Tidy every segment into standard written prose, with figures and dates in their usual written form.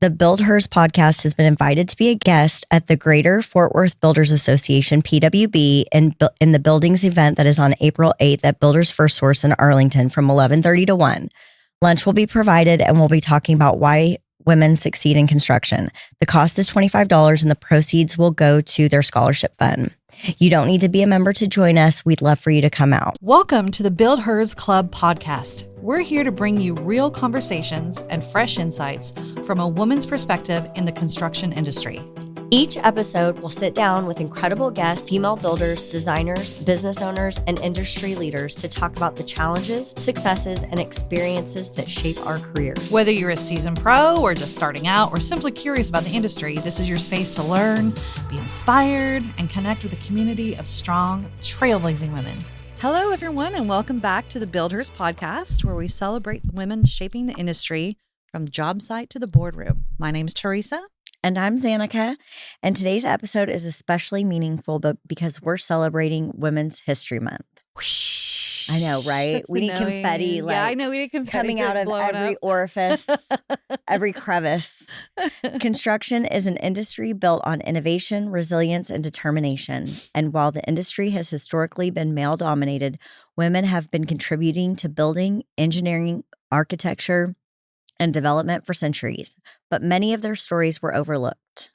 The BuildHERS podcast has been invited to be a guest at the Greater Fort Worth Builders Association, PWB, in the buildings event that is on April 8th at Builders First Source in Arlington from 11:30 to 1. Lunch will be provided, and we'll be talking about why women succeed in construction. The cost is $25, and the proceeds will go to their scholarship fund. You don't need to be a member to join us. We'd love for you to come out. Welcome to the BuildHERS Club podcast. We're here to bring you real conversations and fresh insights from a woman's perspective in the construction industry. Each episode will sit down with incredible guests, female builders, designers, business owners, and industry leaders to talk about the challenges, successes, and experiences that shape our careers. Whether you're a seasoned pro or just starting out or simply curious about the industry, this is your space to learn, be inspired, and connect with a community of strong, trailblazing women. Hello, everyone, and welcome back to the BuildHERS podcast, where we celebrate the women shaping the industry from job site to the boardroom. My name is Teresa. And I'm Xanica, and today's episode is especially meaningful because we're celebrating Women's History Month. Whoosh. I know, right? We need confetti. I know we need confetti coming out of every orifice, every crevice. Construction is an industry built on innovation, resilience, and determination. And while the industry has historically been male-dominated, women have been contributing to building, engineering, architecture, and development for centuries, but many of their stories were overlooked.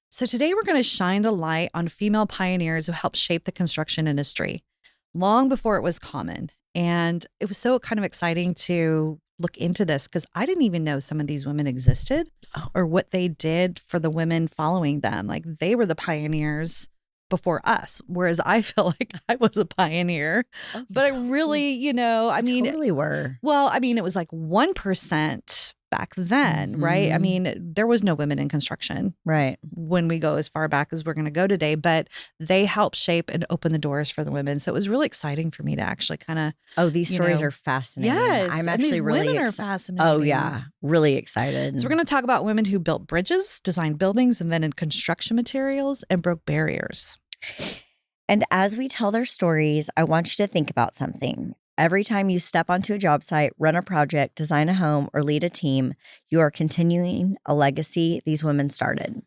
So today we're going to shine a light on female pioneers who helped shape the construction industry long before it was common. And it was so kind of exciting to look into this because I didn't even know some of these women existed or what they did for the women following them. Like they were the pioneers before us, whereas I feel like I was a pioneer. But I really, totally were. Well, I mean, it was like 1% back then, right? I mean, there was no women in construction, right? When we go as far back as we're going to go today, but they helped shape and open the doors for the women. So it was really exciting for me to actually kind of. These stories are fascinating. Yes, I'm actually really women are fascinating. Oh yeah, really excited. So we're going to talk about women who built bridges, designed buildings, invented construction materials, and broke barriers. And as we tell their stories, I want you to think about something. Every time you step onto a job site, run a project, design a home, or lead a team, you are continuing a legacy these women started.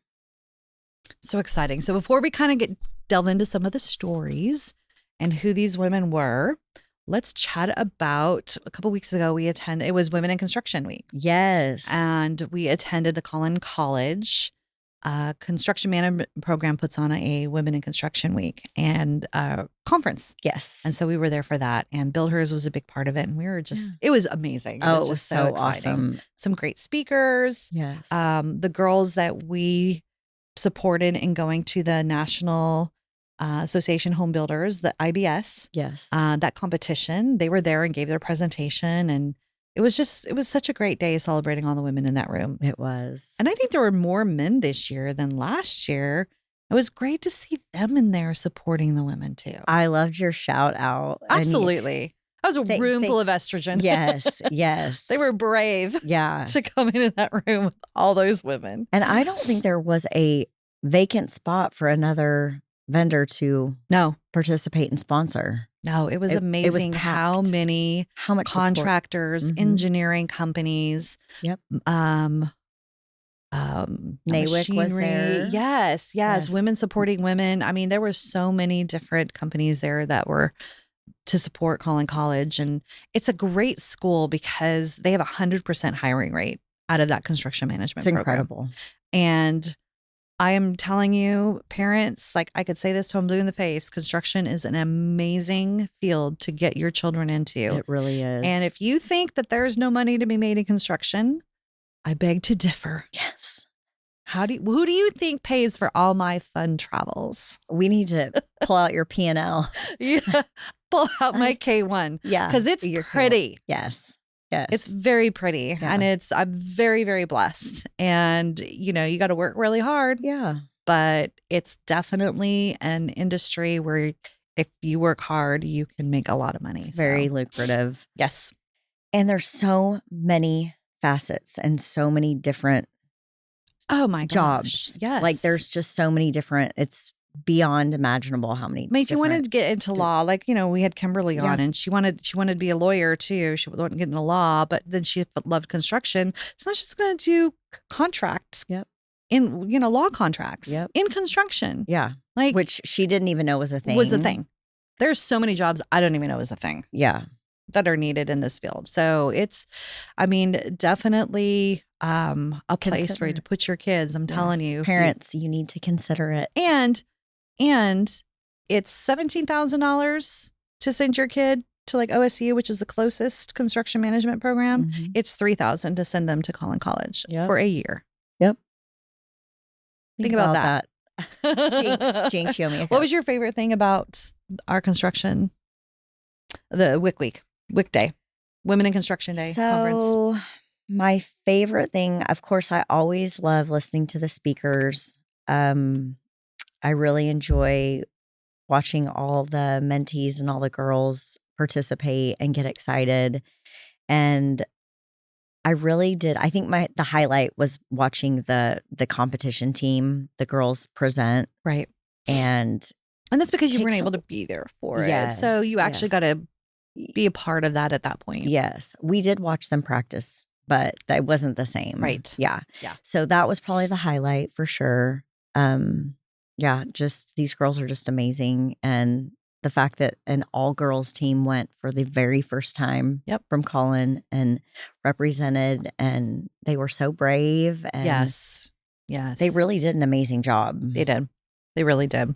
So exciting. So before we kind of delve into some of the stories and who these women were, let's chat about a couple weeks ago it was Women in Construction Week. Yes. And we attended the Collin College construction management program puts on a Women in Construction Week and conference. Yes. And so we were there for that. And BuildHERS was a big part of it. And we were just, it was amazing. It was just so exciting. Awesome. Some great speakers. Yes. The girls that we supported in going to the National Association Home Builders, the IBS. Yes. That competition, they were there and gave their presentation, and it was such a great day celebrating all the women in that room. It was. And I think there were more men this year than last year. It was great to see them in there supporting the women too. I loved your shout out. Absolutely. That was a room full of estrogen. Yes, yes. They were brave to come into that room with all those women. And I don't think there was a vacant spot for another vendor to participate and sponsor. No, it was amazing. It was how much contractors, engineering companies. Yep. NAWIC was there. Yes. Women supporting women. I mean, there were so many different companies there that were to support Collin College. And it's a great school because they have 100% hiring rate out of that construction management program. It's incredible. And I am telling you, parents, like I could say this till I'm blue in the face, construction is an amazing field to get your children into. It really is. And if you think that there's no money to be made in construction, I beg to differ. Yes. Who do you think pays for all my fun travels? We need to pull out your P&L. Yeah. Pull out my K1. Yeah. Because it's pretty. K1. Yes. Yes. It's very pretty. Yeah. And I'm very, very blessed. And, you got to work really hard. Yeah. But it's definitely an industry where if you work hard, you can make a lot of money. It's very lucrative. Yes. And there's so many facets and so many different jobs. Yes. Like there's just so many different, it's beyond imaginable how many. I mean, if you wanted to get into law, like, we had Kimberly on and she wanted to be a lawyer too. She wanted to get into law, but then she loved construction. So she's going to do contracts Yep. in, law contracts Yep. in construction. Yeah. Like, Which she didn't even know was a thing. was a thing. There's so many jobs I don't even know is a thing. Yeah. That are needed in this field. So it's, definitely a place for you to put your kids. I'm telling you. Parents, you need to consider it. And it's $17,000 to send your kid to like OSU, which is the closest construction management program. Mm-hmm. It's $3,000 to send them to Collin College for a year. Yep. Think about that. Jinx, you owe me a cup. What was your favorite thing about our construction, the WIC Day, Women in Construction Day conference? So my favorite thing, of course, I always love listening to the speakers. I really enjoy watching all the mentees and all the girls participate and get excited. And I really did. I think the highlight was watching the competition team, the girls present. Right. And that's because you weren't able to be there for it. So you actually got to be a part of that at that point. Yes. We did watch them practice, but that wasn't the same. Right. Yeah. So that was probably the highlight for sure. Yeah, just these girls are just amazing. And the fact that an all-girls team went for the very first time from Collin and represented, and they were so brave. And yes. They really did an amazing job. They did. They really did.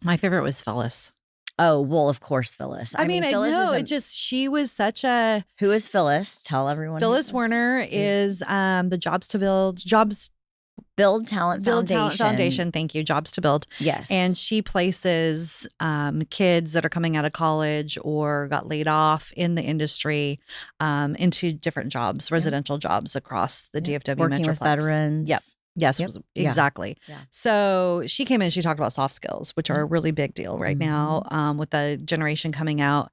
My favorite was Phyllis. Oh, well, of course, Phyllis. I mean, Phyllis she was such a... Who is Phyllis? Tell everyone. Phyllis Werner is the Build Talent Foundation. Thank you. Jobs to Build. Yes. And she places kids that are coming out of college or got laid off in the industry into different jobs, residential jobs across the DFW Working Metroplex. with veterans. Yep. Yes, exactly. Yeah. So she came in and she talked about soft skills, which are a really big deal right now with the generation coming out.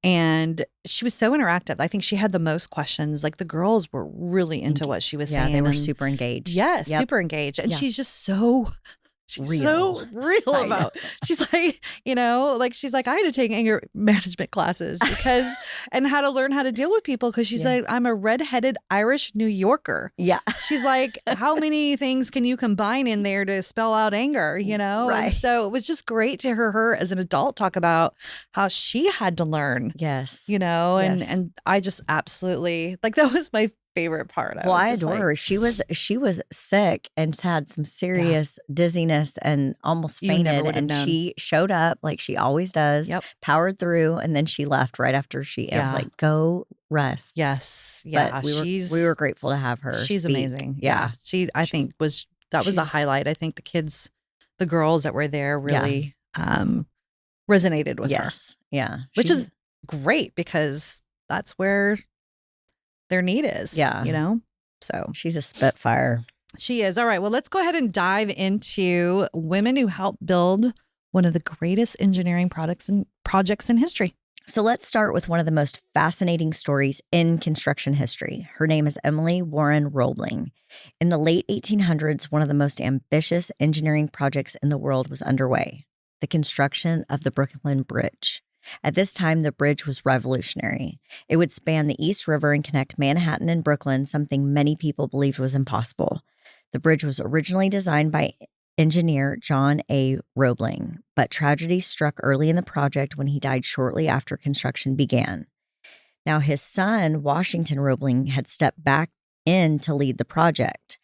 And she was so interactive. I think she had the most questions. Like the girls were really into what she was saying. Yeah, they were super engaged. Yes, super engaged. And she's just so... She's so real about. She's like, she's like, I had to take anger management classes because and how to learn how to deal with people because she's like, I'm a redheaded Irish New Yorker. Yeah. She's like, how many things can you combine in there to spell out anger, Right. And so it was just great to hear her as an adult talk about how she had to learn. Yes. And I just absolutely that was my favorite part. I adore her. She was sick and had some serious dizziness and almost fainted, and she showed up like she always does. Yep. Powered through, and then she left right after I was like, "Go rest." Yes, yeah. But we were grateful to have her. She's speak. amazing. Yeah, I think was a highlight. I think the girls that were there really resonated with her. Yeah, which is great because that's where their need is. Yeah. So she's a spitfire. She is. All right. Well, let's go ahead and dive into women who helped build one of the greatest engineering projects in history. So let's start with one of the most fascinating stories in construction history. Her name is Emily Warren Roebling. In the late 1800s, one of the most ambitious engineering projects in the world was underway: the construction of the Brooklyn Bridge. At this time, the bridge was revolutionary. It would span the East River and connect Manhattan and Brooklyn, something many people believed was impossible. The bridge was originally designed by engineer John A. Roebling, but tragedy struck early in the project when he died shortly after construction began. Now, his son, Washington Roebling, had stepped back in to lead the project,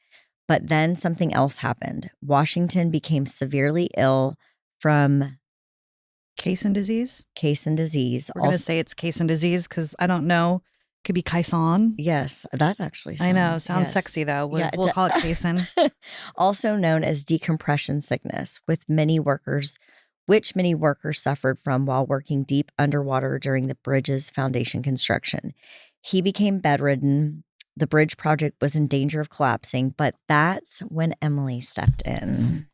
but then something else happened. Washington became severely ill from Caisson disease. We're going to say it's Caisson disease because I don't know. Could be Caisson. Yes, that actually sounds... I know. Sounds sexy, though. We'll call it Caisson. Also known as decompression sickness, which many workers suffered from while working deep underwater during the bridge's foundation construction. He became bedridden. The bridge project was in danger of collapsing, but that's when Emily stepped in.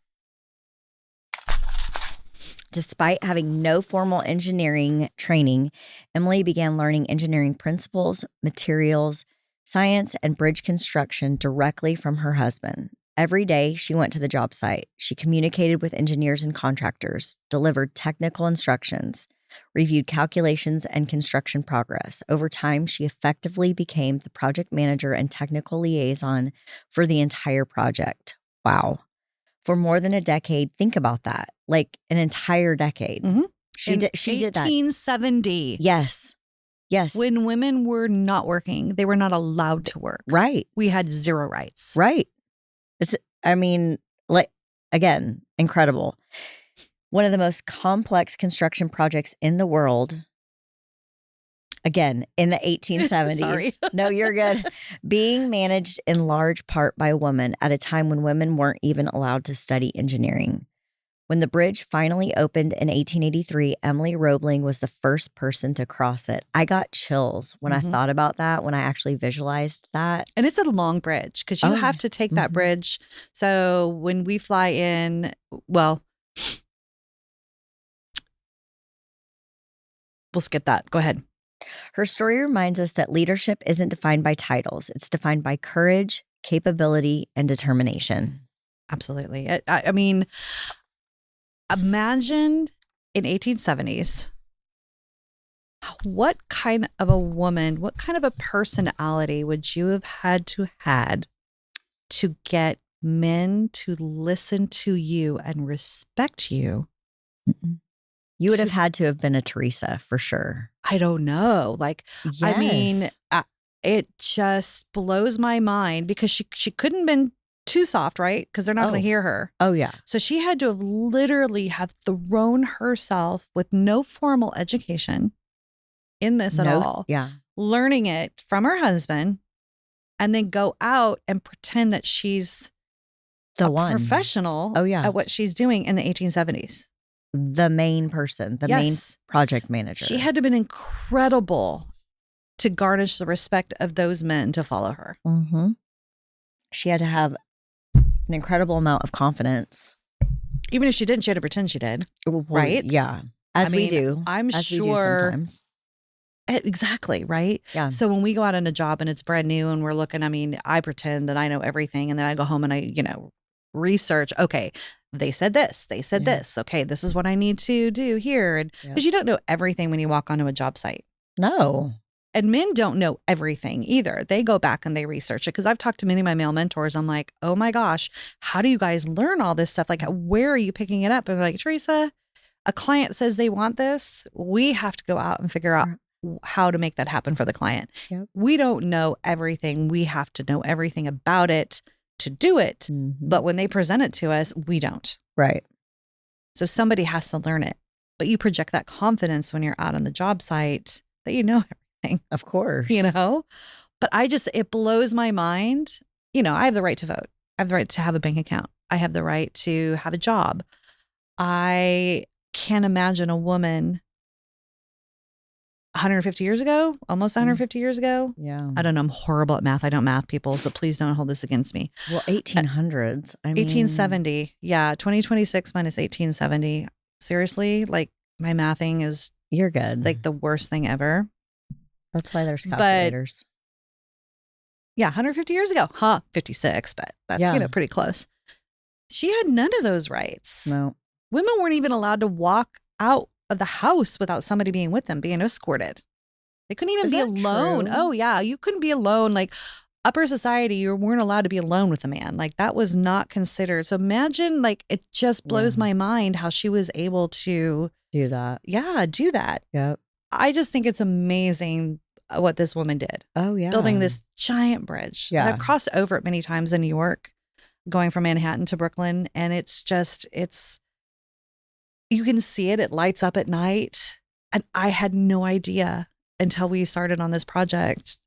Despite having no formal engineering training, Emily began learning engineering principles, materials, science, and bridge construction directly from her husband. Every day, she went to the job site. She communicated with engineers and contractors, delivered technical instructions. reviewed calculations and construction progress. Over time, she effectively became the project manager and technical liaison for the entire project. Wow. For more than a decade, think about that. Like an entire decade. Mm-hmm. She did that. 1870. Yes. When women were not working, they were not allowed to work. Right. We had zero rights. Right. Again, incredible. One of the most complex construction projects in the world. Again, in the 1870s. Sorry. No, you're good. Being managed in large part by women at a time when women weren't even allowed to study engineering. When the bridge finally opened in 1883, Emily Roebling was the first person to cross it. I got chills when I thought about that, when I actually visualized that. And it's a long bridge because you have to take that bridge. So when we fly in, well, we'll skip that. Go ahead. Her story reminds us that leadership isn't defined by titles. It's defined by courage, capability, and determination. Absolutely. I mean, imagine in 1870s, what kind of a woman, what kind of a personality would you have had to get men to listen to you and respect you? You would have had to have been a Teresa for sure. I don't know. Like, yes. I mean, it just blows my mind because she couldn't have been too soft, right? Because they're not going to hear her. Oh, yeah. So she had to have literally have thrown herself with no formal education in this at all. Yeah. Learning it from her husband and then go out and pretend that she's the professional at what she's doing in the 1870s. The main person, the main project manager. She had to have been incredible to garnish the respect of those men to follow her. Mm-hmm. She had to have an incredible amount of confidence. Even if she didn't, she had to pretend she did. Well, right? Yeah. We do. I'm as sure. We do sometimes. Exactly. Right. Yeah. So when we go out on a job and it's brand new and we're looking, I mean, I pretend that I know everything and then I go home and I, research. Okay. They said this. They said this. Okay. This is what I need to do here. And because you don't know everything when you walk onto a job site. No. And men don't know everything either. They go back and they research it. Because I've talked to many of my male mentors. I'm like, oh my gosh, how do you guys learn all this stuff? Like, where are you picking it up? And they're like, Teresa, a client says they want this. We have to go out and figure out how to make that happen for the client. Yep. We don't know everything. We have to know everything about it to do it. Mm-hmm. But when they present it to us, we don't. Right. So somebody has to learn it. But you project that confidence when you're out on the job site that you know everything. Of course. But it blows my mind. I have the right to vote. I have the right to have a bank account. I have the right to have a job. I can't imagine a woman 150 years ago, almost 150 years ago. Yeah. I don't know. I'm horrible at math. I don't math people. So please don't hold this against me. Well, 1800s. 1870. Yeah. 2026 minus 1870. Seriously, like my mathing is. You're good. Like the worst thing ever. That's why there's calculators. Yeah. 150 years ago. 56. But that's, pretty close. She had none of those rights. No. Women weren't even allowed to walk out of the house without somebody being with them, being escorted. They couldn't even be alone. True? Oh, yeah. You couldn't be alone. Like upper society, you weren't allowed to be alone with a man. Like that was not considered. So imagine, like, it just blows my mind how she was able to do that. Yeah, do that. Yep. I just think it's amazing what this woman did. Oh, yeah. Building this giant bridge. Yeah. And I've crossed over it many times in New York, going from Manhattan to Brooklyn. And you can see it. It lights up at night. And I had no idea until we started on this project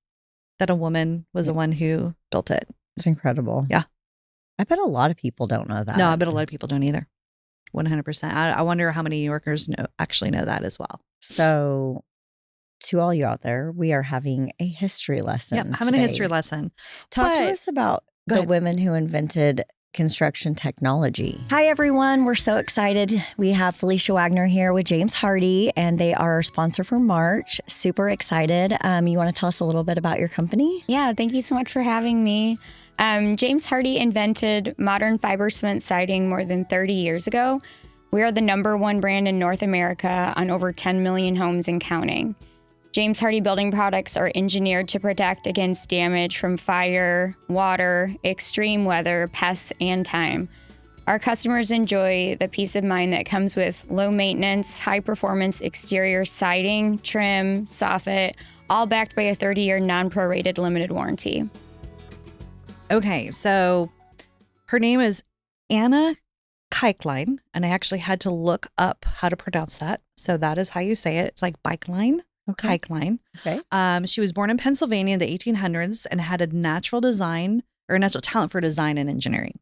that a woman was the one who built it. It's incredible. Yeah. I bet a lot of people don't know that. No, I bet a lot of people don't either. 100%. I wonder how many New Yorkers actually know that as well. So to all you out there, we are having a history lesson. Yeah, having a history lesson. Talk to us about the women who invented construction technology. Hi, everyone. We're so excited. We have Felicia Wagner here with James Hardy, and they are our sponsor for March. Super excited. You want to tell us a little bit about your company? Yeah, thank you so much for having me. James Hardy invented modern fiber cement siding more than 30 years ago. We are the #1 brand in North America on over 10 million homes and counting. James Hardie building products are engineered to protect against damage from fire, water, extreme weather, pests, and time. Our customers enjoy the peace of mind that comes with low maintenance, high performance exterior siding, trim, soffit, all backed by a 30-year non-prorated limited warranty. Okay, so her name is Anna Kikeline, and I actually had to look up how to pronounce that. So that is how you say it. It's like bike line, Kikeline. Okay. She was born in Pennsylvania in the 1800s and had a natural talent for design and engineering.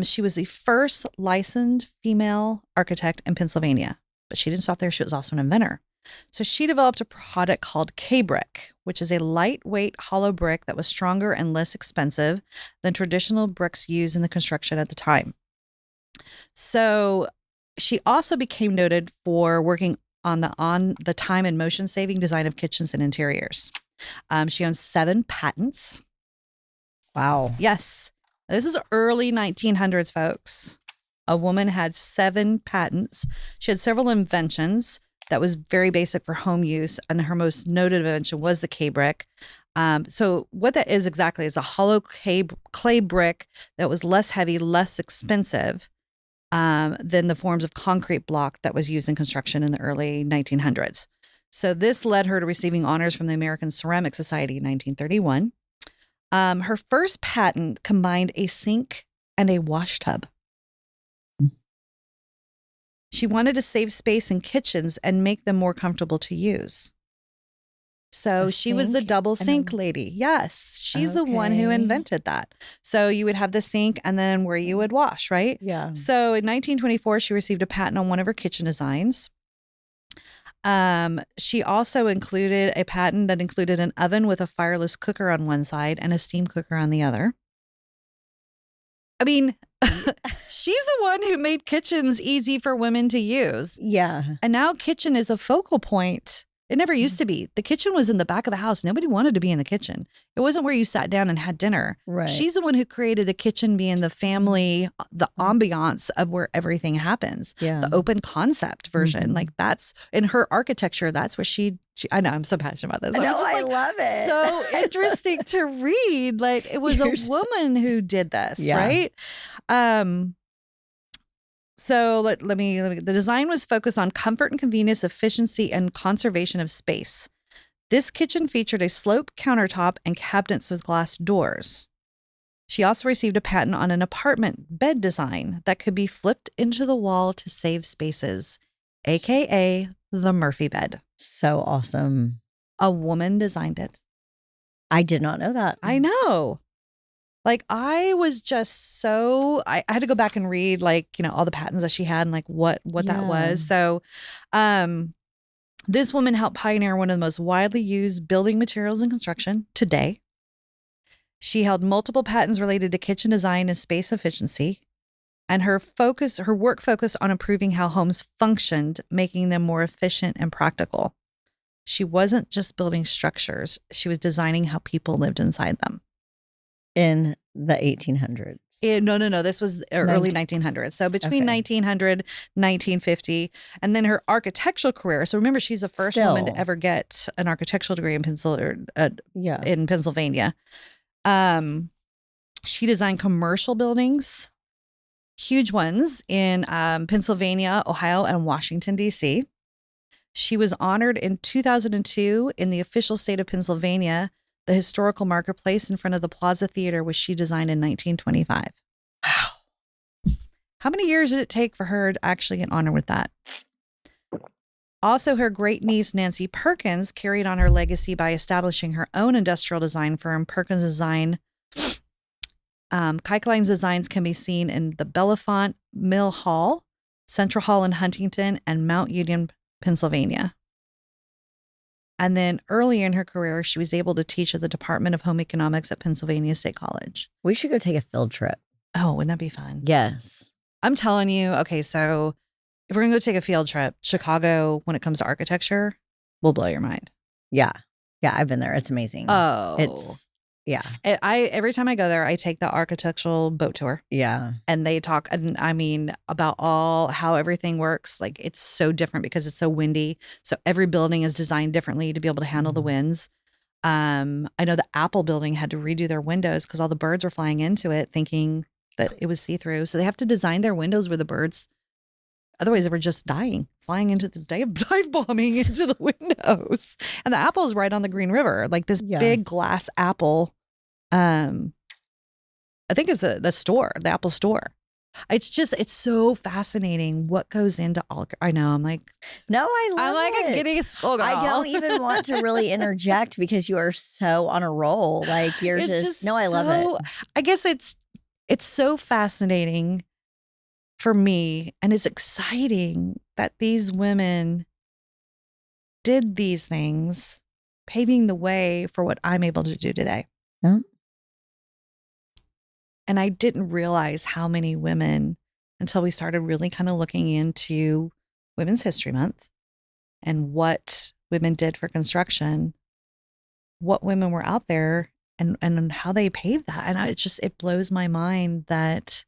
She was the first licensed female architect in Pennsylvania, but she didn't stop there. She was also an inventor. So she developed a product called K-brick, which is a lightweight hollow brick that was stronger and less expensive than traditional bricks used in the construction at the time. So she also became noted for working on the time and motion saving design of kitchens and interiors. She owns 7 patents. Wow. Yes. This is early 1900s, folks. A woman had 7 patents. She had several inventions that was very basic for home use, and her most noted invention was the K-brick. So what that is exactly is a hollow clay brick that was less heavy, less expensive than the forms of concrete block that was used in construction in the early 1900s. So this led her to receiving honors from the American Ceramic Society in 1931. Her first patent combined a sink and a wash tub. She wanted to save space in kitchens and make them more comfortable to use. So she was the double sink lady. Yes, she's the one who invented that. So you would have the sink and then where you would wash, right? Yeah. So in 1924, she received a patent on one of her kitchen designs. She also included a patent that included an oven with a fireless cooker on one side and a steam cooker on the other. I mean, she's the one who made kitchens easy for women to use. Yeah. And now kitchen is a focal point. It never used to be. The kitchen was in the back of the house. Nobody wanted to be in the kitchen. It wasn't where you sat down and had dinner. Right. She's the one who created the kitchen being the family, the ambiance of where everything happens. Yeah. The open concept version. Like that's in her architecture. That's what she I know, I'm so passionate about this. I know, I love it. So interesting to read. Like it was a woman who did this, Yeah. right? So let me, the design was focused on comfort and convenience, efficiency, and conservation of space. This kitchen featured a sloped countertop and cabinets with glass doors. She also received a patent on an apartment bed design that could be flipped into the wall to save spaces, aka the Murphy bed. So awesome. A woman designed it. I did not know that. I know. Like I was just so I had to go back and read all the patents that she had and like what that was. So this woman helped pioneer one of the most widely used building materials in construction today. She held multiple patents related to kitchen design and space efficiency. And her work focused on improving how homes functioned, making them more efficient and practical. She wasn't just building structures. She was designing how people lived inside them. In the 1800s. No. This was early 1900s. So between 1900, 1950, and then her architectural career. So remember, she's the first woman to ever get an architectural degree in Pennsylvania. She designed commercial buildings, huge ones in Pennsylvania, Ohio, and Washington, D.C. She was honored in 2002 in the official state of Pennsylvania, the historical marketplace in front of the Plaza Theater, which she designed in 1925. Wow. How many years did it take for her to actually get honored with that? Also, her great niece, Nancy Perkins, carried on her legacy by establishing her own industrial design firm, Perkins Design. Kikeline's designs can be seen in the Bellefonte Mill Hall, Central Hall in Huntington, and Mount Union, Pennsylvania. And then earlier in her career, she was able to teach at the Department of Home Economics at Pennsylvania State College. We should go take a field trip. Oh, wouldn't that be fun? Yes. I'm telling you. Okay, so if we're going to go take a field trip, Chicago, when it comes to architecture, will blow your mind. Yeah. Yeah, I've been there. It's amazing. Oh. Yeah. Every time I go there, I take the architectural boat tour. Yeah. And they talk, and I mean, about how everything works. Like, it's so different because it's so windy. So every building is designed differently to be able to handle the winds. I know the Apple building had to redo their windows because all the birds were flying into it thinking that it was see-through. So they have to design their windows where the birds, otherwise they were just flying into the dive bombing into the windows. And the Apple is right on the Green River, like this big glass apple. I think it's the store, the Apple store. It's so fascinating what goes into all. I know. I'm like, no, I love I'm like it. a giddy schoolgirl. I don't even want to really interject because you are so on a roll. Like you're just no, I love it. I guess it's so fascinating for me, and it's exciting that these women did these things, paving the way for what I'm able to do today. Yeah. And I didn't realize how many women until we started really kind of looking into Women's History Month and what women did for construction, what women were out there and how they paved that. And it blows my mind that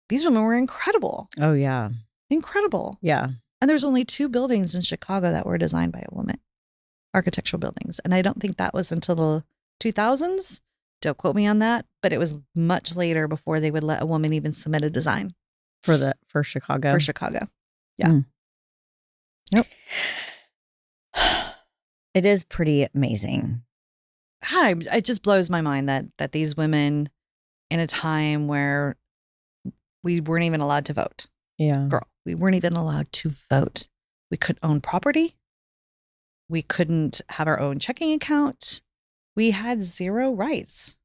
these women were incredible. Oh, yeah. Incredible. Yeah. And there's only 2 buildings in Chicago that were designed by a woman, architectural buildings. And I don't think that was until the 2000s. Don't quote me on that, but it was much later before they would let a woman even submit a design for Chicago. For Chicago, yeah. Yep. It is pretty amazing. It just blows my mind that these women, in a time where we weren't even allowed to vote. Yeah, girl, we weren't even allowed to vote. We couldn't own property. We couldn't have our own checking account. We had 0 rights.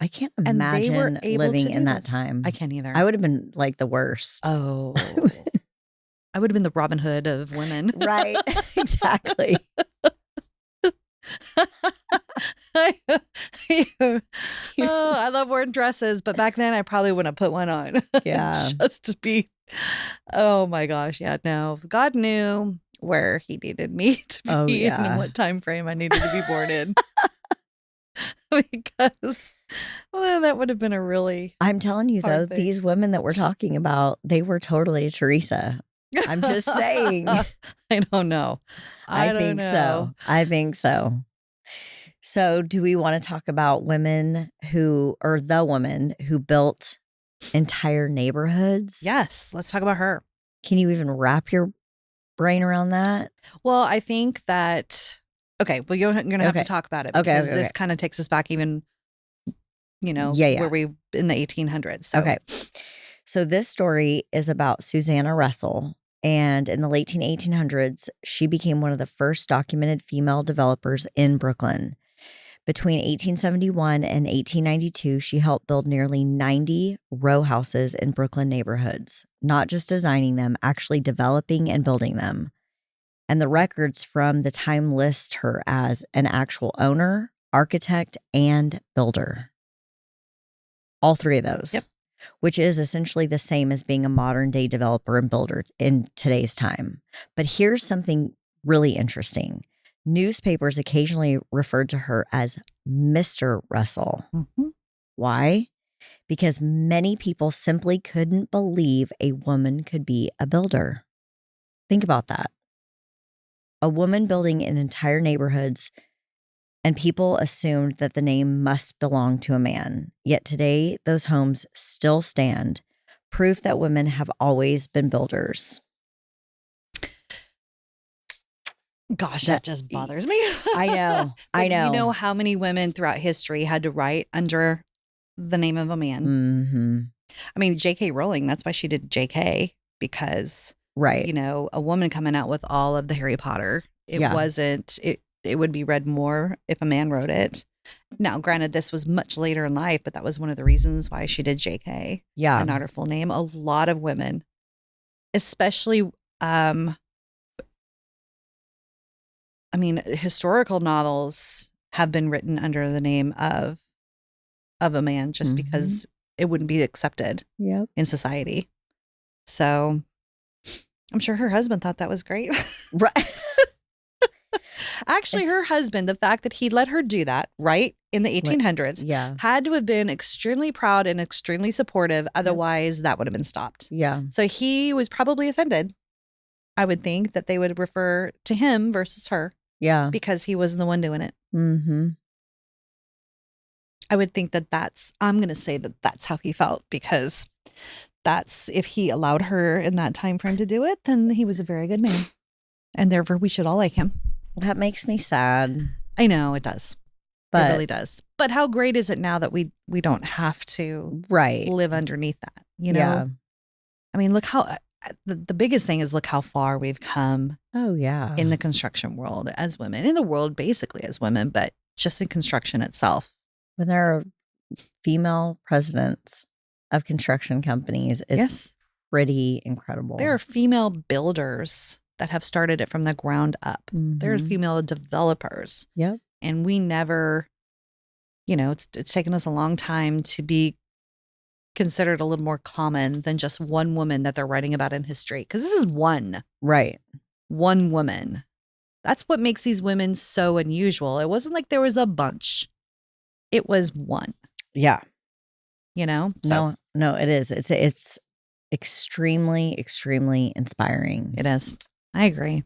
I can't imagine living in that time. I can't either. I would have been like the worst. Oh, I would have been the Robin Hood of women. Right. Exactly. I love wearing dresses, but back then I probably wouldn't have put one on. Yeah. Just to be, oh my gosh. Yeah, no. God knew where he needed me to be and what time frame I needed to be born in. Because that would have been a really I'm telling you though, these women that we're talking about, they were totally Teresa. I'm just saying. I don't know. I think so. I think so. So do we want to talk about the woman who built entire neighborhoods? Yes. Let's talk about her. Can you even wrap your brain around that? Well, I think that, okay, well, you're going to have to talk about it because this kind of takes us back even, where we in the 1800s. So. Okay. So this story is about Susanna Russell. And in the late 1800s, she became one of the first documented female developers in Brooklyn. Between 1871 and 1892, she helped build nearly 90 row houses in Brooklyn neighborhoods, not just designing them, actually developing and building them. And the records from the time list her as an actual owner, architect, and builder. All 3 of those. Yep. Which is essentially the same as being a modern day developer and builder in today's time. But here's something really interesting. Newspapers occasionally referred to her as Mr. Russell. Mm-hmm. Why? Because many people simply couldn't believe a woman could be a builder. Think about that. A woman building in entire neighborhoods, and people assumed that the name must belong to a man. Yet today, those homes still stand, proof that women have always been builders. Gosh, that just bothers me. I know. I know. You know how many women throughout history had to write under the name of a man? Mm-hmm. I mean, J.K. Rowling, that's why she did J.K. because, a woman coming out with all of the Harry Potter. It would be read more if a man wrote it. Now, granted, this was much later in life, but that was one of the reasons why she did J.K. Yeah. And not her full name. A lot of women, especially, historical novels have been written under the name of a man just because it wouldn't be accepted in society. So I'm sure her husband thought that was great. Right. Actually, It's- her husband, the fact that he let her do that, right, in the 1800s, Yeah. had to have been extremely proud and extremely supportive. Otherwise, that would have been stopped. Yeah. So he was probably offended, I would think, that they would refer to him versus her Yeah. because he wasn't the one doing it. Mm-hmm. I would think I'm going to say that that's how he felt, because that's, if he allowed her in that time frame to do it, then he was a very good man. And therefore, we should all like him. That makes me sad. I know it does. But It really does. But how great is it now that we don't have to right. live underneath that, you know? Yeah. I mean, look how the biggest thing is, look how far we've come Oh, yeah. in the construction world as women, in the world basically as women, but just in construction itself. When there are female presidents of construction companies, it's Yes. pretty incredible. There are female builders that have started it from the ground up. There are Mhm. female developers. Yep. And we never, it's taken us a long time to be considered a little more common than just one woman that they're writing about in history. Because this is one Right. woman. That's what makes these women so unusual. It wasn't like there was a bunch. It was one, Yeah. So No, it is. It's extremely, extremely inspiring. it is. I agree.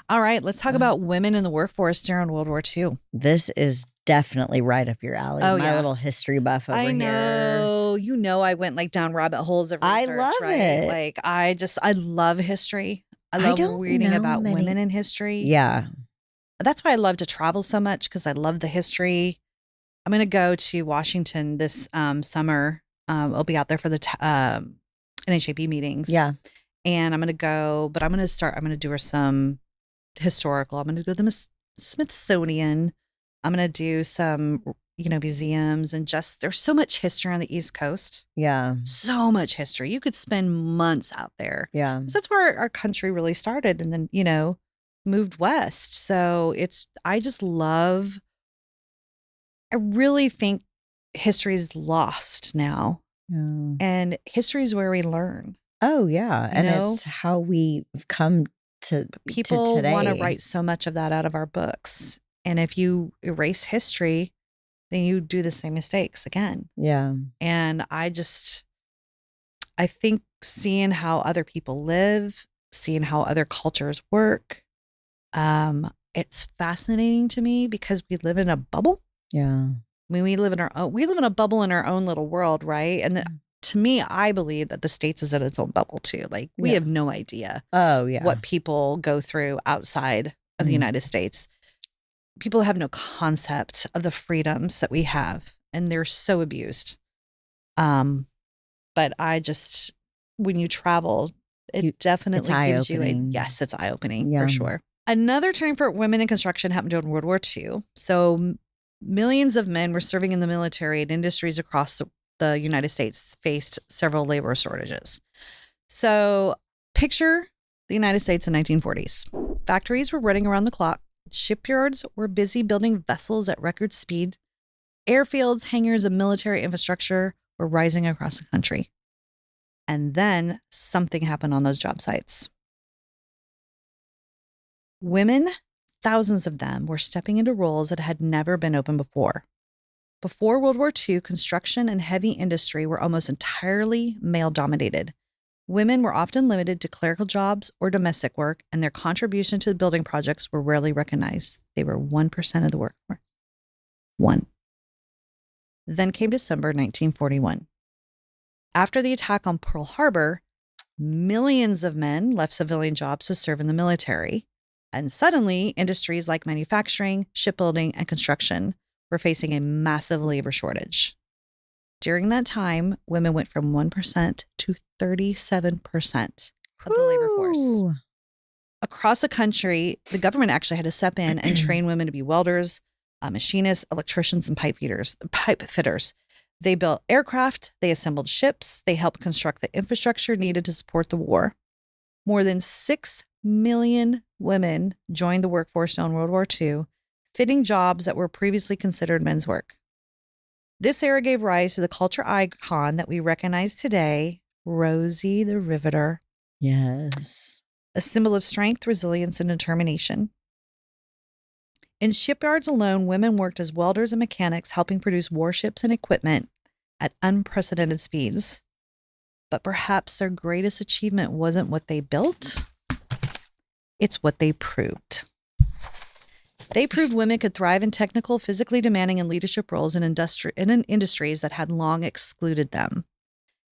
All right, let's talk about women in the workforce during World War II. This is definitely right up your alley. Oh, My yeah. little history buff over I here. know. I went like down rabbit holes of I research, love right? it. Like I love history. I love don't reading know about many- women in history. Yeah. That's why I love to travel so much, because I love the history. I'm going to go to Washington this summer. I'll be out there for the NHAB meetings. Yeah. And I'm going to go, but I'm going to do her some historical. I'm going to go to the Smithsonian. I'm going to do some, museums, and just, there's so much history on the East Coast. Yeah. So much history. You could spend months out there. Yeah. So that's where our country really started, and then, moved west. So I really think history is lost now, Yeah. and history is where we learn. Oh, yeah. And know? it's how we've come to People today. want to write so much of that out of our books. And if you erase history, then you do the same mistakes again. Yeah. And I think seeing how other people live, seeing how other cultures work, it's fascinating to me, because we live in a bubble. Yeah. I mean, we live in a bubble in our own little world, right? And to me, I believe that the States is in its own bubble too. Like, we Yeah. have no idea Oh, yeah. what people go through outside of the United States. People have no concept of the freedoms that we have, and they're so abused. But when you travel, it definitely gives you it's eye-opening Yeah. for sure. Another turning for women in construction happened during World War II. So millions of men were serving in the military, and industries across the United States faced several labor shortages. So picture the United States in 1940s. Factories were running around the clock. Shipyards were busy building vessels at record speed. Airfields, hangars, and military infrastructure were rising across the country. And then something happened on those job sites. Women, thousands of them, were stepping into roles that had never been open before. Before World War II, construction and heavy industry were almost entirely male-dominated. Women were often limited to clerical jobs or domestic work, and their contribution to the building projects were rarely recognized. They were 1% of the workforce. 1. Then came December 1941. After the attack on Pearl Harbor, millions of men left civilian jobs to serve in the military. And suddenly, industries like manufacturing, shipbuilding, and construction were facing a massive labor shortage. During that time, women went from 1% to 37% of the labor force. Ooh. Across the country, the government actually had to step in and train women to be welders, machinists, electricians, and pipe fitters. They built aircraft, they assembled ships, they helped construct the infrastructure needed to support the war. More than 6 million women joined the workforce in World War II, fitting jobs that were previously considered men's work. This era gave rise to the culture icon that we recognize today, Rosie the Riveter, Yes. a symbol of strength, resilience, and determination. In shipyards alone, women worked as welders and mechanics, helping produce warships and equipment at unprecedented speeds. But perhaps their greatest achievement wasn't what they built, it's what they proved. They proved women could thrive in technical, physically demanding, and leadership roles in industries that had long excluded them.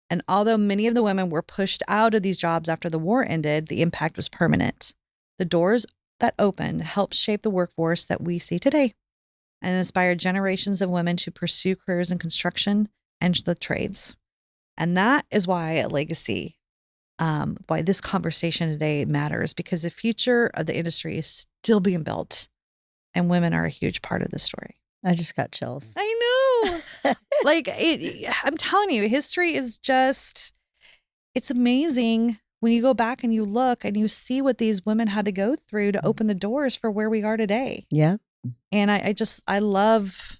And although many of the women were pushed out of these jobs after the war ended, the impact was permanent. The doors that opened helped shape the workforce that we see today and inspired generations of women to pursue careers in construction and the trades. And that is why at Legacy, why this conversation today matters, because the future of the industry is still being built. And women are a huge part of the story. I just got chills. I know. I'm telling you, history is just, it's amazing when you go back and you look and you see what these women had to go through to open the doors for where we are today. Yeah. And I love,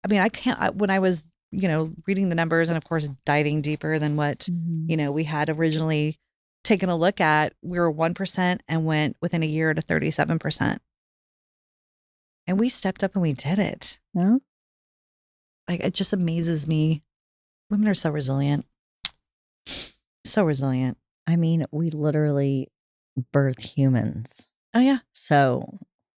when I was, reading the numbers and of course diving deeper than what, we had originally taken a look at, we were 1% and went within a year to 37%. And we stepped up and we did it. Yeah. It just amazes me. Women are so resilient. So resilient. I mean, we literally birth humans. Oh, yeah. So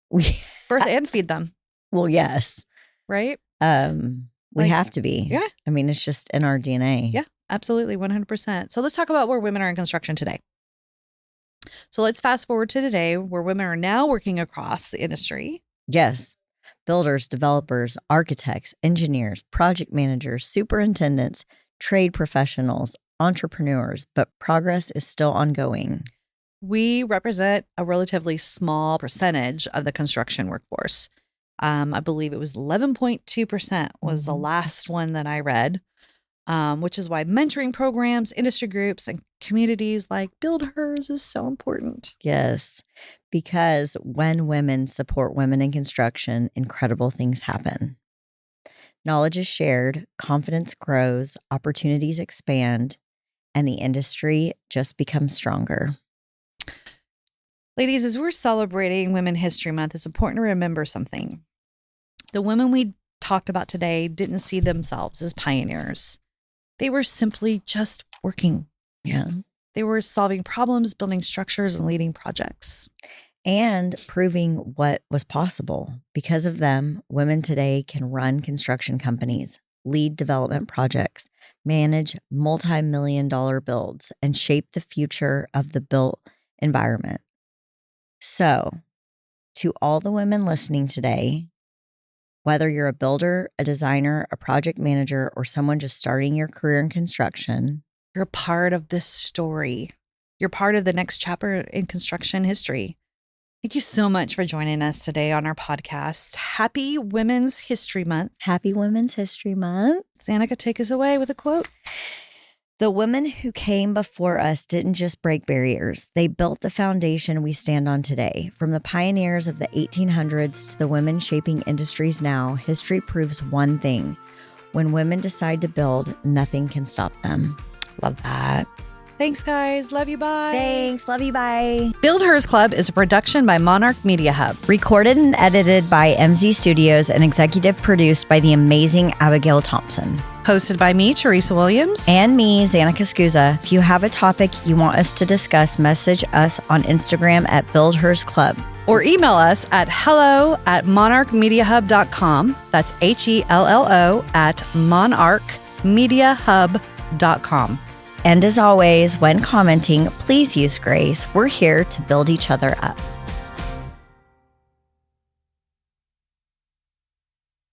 we birth and feed them. Well, yes. Right? We have to be. Yeah. I mean, it's just in our DNA. Yeah, absolutely. 100%. So let's talk about where women are in construction today. So let's fast forward to today where women are now working across the industry. Yes. Builders, developers, architects, engineers, project managers, superintendents, trade professionals, entrepreneurs, but progress is still ongoing. We represent a relatively small percentage of the construction workforce. I believe it was 11.2% was the last one that I read, which is why mentoring programs, industry groups, and communities like BuildHERS is so important. Yes, because when women support women in construction, incredible things happen. Knowledge is shared, confidence grows, opportunities expand, and the industry just becomes stronger. Ladies, as we're celebrating Women History Month, it's important to remember something. The women we talked about today didn't see themselves as pioneers. They were simply just working. Yeah. They were solving problems, building structures, and leading projects. And proving what was possible. Because of them, women today can run construction companies, lead development projects, manage multi-million-dollar builds, and shape the future of the built environment. So, to all the women listening today, whether you're a builder, a designer, a project manager, or someone just starting your career in construction, you're part of this story. You're part of the next chapter in construction history. Thank you so much for joining us today on our podcast. Happy Women's History Month. Happy Women's History Month. Xanica, take us away with a quote. The women who came before us didn't just break barriers. They built the foundation we stand on today. From the pioneers of the 1800s to the women shaping industries now, history proves one thing. When women decide to build, nothing can stop them. Love that. Thanks, guys. Love you. Bye. Thanks. Love you. Bye. BuildHERS Club is a production by Monarch Media Hub. Recorded and edited by MZ Studios and executive produced by the amazing Abigail Thompson. Hosted by me, Teresa Williams. And me, Xanica Scusa. If you have a topic you want us to discuss, message us on Instagram at BuildHERS Club. Or email us at hello@monarchmediahub.com. That's HELLO@monarchmediahub.com. And as always, when commenting, please use grace. We're here to build each other up.